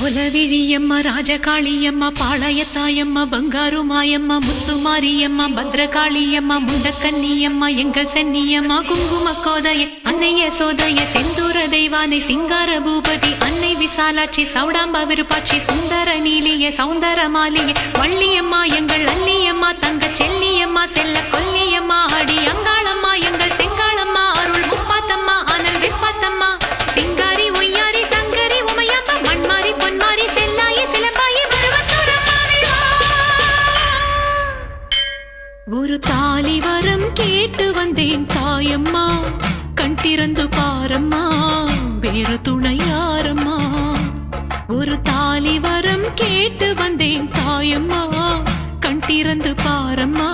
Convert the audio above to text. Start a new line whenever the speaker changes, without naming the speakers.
குலவிழியம்மா ராஜகாளியம்மா பாளையத்தாயம்மா பங்காரு மாயம்மா முத்துமாரியம்மா பத்ரகாளியம்மா முண்டக்கன்னியம்மா எங்கள் சென்னியம்மா குங்கும கோதைய அன்னைய சோதைய செந்தூர தெய்வானை சிங்கார பூபதி அன்னை விசாலாட்சி சௌடாம்பா விருப்பாட்சி சுந்தர நீலிய சௌந்தர மாலிய வள்ளியம்மா எங்கள் அல்லியம்மா தங்க செல்லியம்மா செல்ல கொல்லியம்மா அடி அங்காளம்மா எங்கள் செங்காளம்மா அருள் முப்பாத்தம்மா அனல் விப்பாத்தம்மா சிங்காரி ஒய்யாரி சங்கரி உமையம்மா மண்மாரி பொன்மாரி செல்லாயி சிலம்பாயி ஒரு தாலி வரம் கேட்டு வந்தேன் தாயம்மா கண் திறந்து பாரம்மா வேறு துணையாரம்மா ஒரு தாலி வரம் கேட்டு வந்தேன் தாயம்மா கண் திறந்து பாரம்மா